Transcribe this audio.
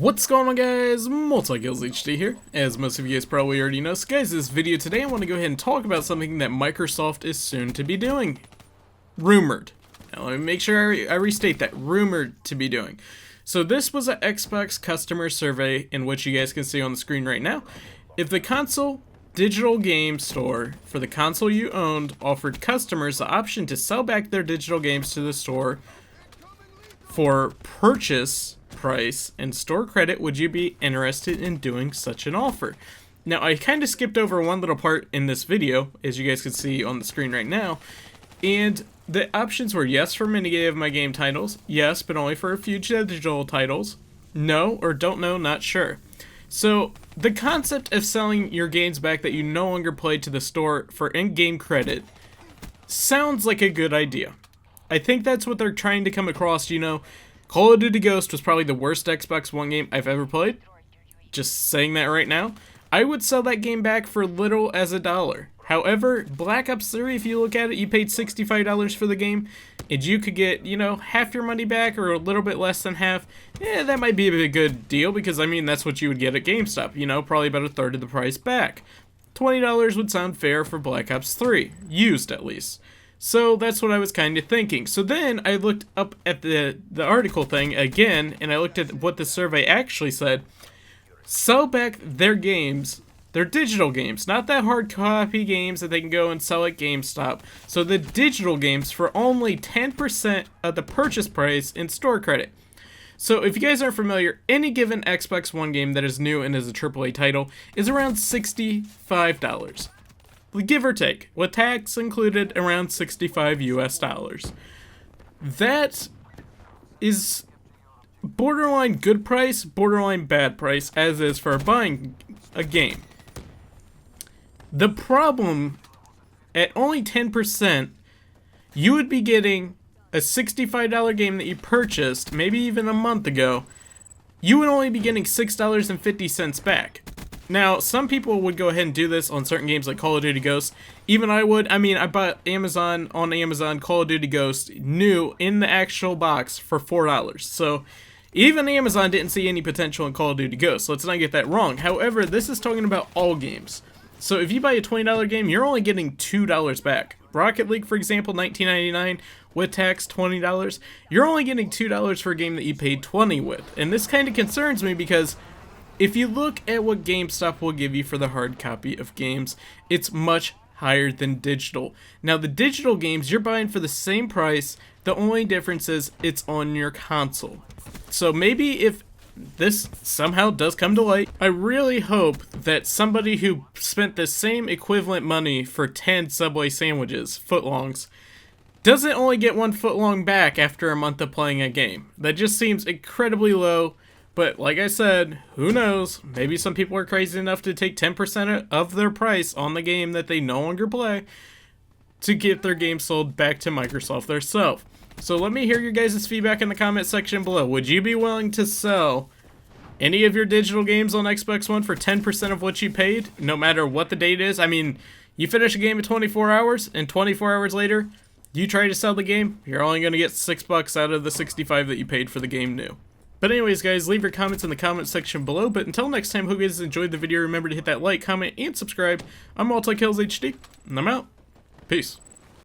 What's going on, guys? MultiKillsHD here. As most of you guys probably already know, so guys, this video today I want to go ahead and talk about something that Microsoft is soon to be doing. Rumored. Now let me make sure I restate that. Rumored to be doing. So this was an Xbox customer survey in which you guys can see on the screen right now. If the console digital game store for the console you owned offered customers the option to sell back their digital games to the store for purchase price and store credit, would you be interested in doing such an offer? Now, I kind of skipped over one little part in this video, as you guys can see on the screen right now, and the options were yes for many of my game titles, yes, but only for a few digital titles, no, or don't know, not sure. So, the concept of selling your games back that you no longer play to the store for in-game credit sounds like a good idea. I think that's what they're trying to come across. You know, Call of Duty Ghost was probably the worst Xbox One game I've ever played. Just saying that right now. I would sell that game back for little as $1. However, Black Ops 3, if you look at it, you paid $65 for the game, and you could get, you know, half your money back or a little bit less than half. Yeah, that might be a good deal because, I mean, that's what you would get at GameStop, you know, probably about a third of the price back. $20 would sound fair for Black Ops 3, used at least. So that's what I was kind of thinking. So then I looked up at the article thing again, and I looked at what the survey actually said. Sell back their games, their digital games, not that hard copy games that they can go and sell at GameStop. So the digital games for only 10% of the purchase price in store credit. So if you guys aren't familiar, any given Xbox One game that is new and is a AAA title is around $65. Give or take, with tax included, around $65 US. That is borderline good price, borderline bad price, as is for buying a game. The problem, at only 10%, you would be getting a $65 game that you purchased, maybe even a month ago. You would only be getting $6.50 back. Now, some people would go ahead and do this on certain games like Call of Duty Ghost. Even I would. I mean, I bought on Amazon Call of Duty Ghost new in the actual box for $4. So, even Amazon didn't see any potential in Call of Duty Ghost. Let's not get that wrong. However, this is talking about all games. So, if you buy a $20 game, you're only getting $2 back. Rocket League, for example, $19.99 with tax, $20. You're only getting $2 for a game that you paid $20 with. And this kind of concerns me because if you look at what GameStop will give you for the hard copy of games, it's much higher than digital. Now, the digital games, you're buying for the same price. The only difference is it's on your console. So maybe if this somehow does come to light, I really hope that somebody who spent the same equivalent money for 10 Subway sandwiches, footlongs, doesn't only get one footlong back after a month of playing a game. That just seems incredibly low. But like I said, who knows? Maybe some people are crazy enough to take 10% of their price on the game that they no longer play to get their game sold back to Microsoft themselves. So let me hear your guys' feedback in the comment section below. Would you be willing to sell any of your digital games on Xbox One for 10% of what you paid, no matter what the date is? I mean, you finish a game in 24 hours, and 24 hours later, you try to sell the game, you're only going to get $6 out of the $65 that you paid for the game new. But anyways, guys, leave your comments in the comment section below. But until next time, hope you guys enjoyed the video. Remember to hit that like, comment, and subscribe. I'm MultiKillsHD, and I'm out. Peace.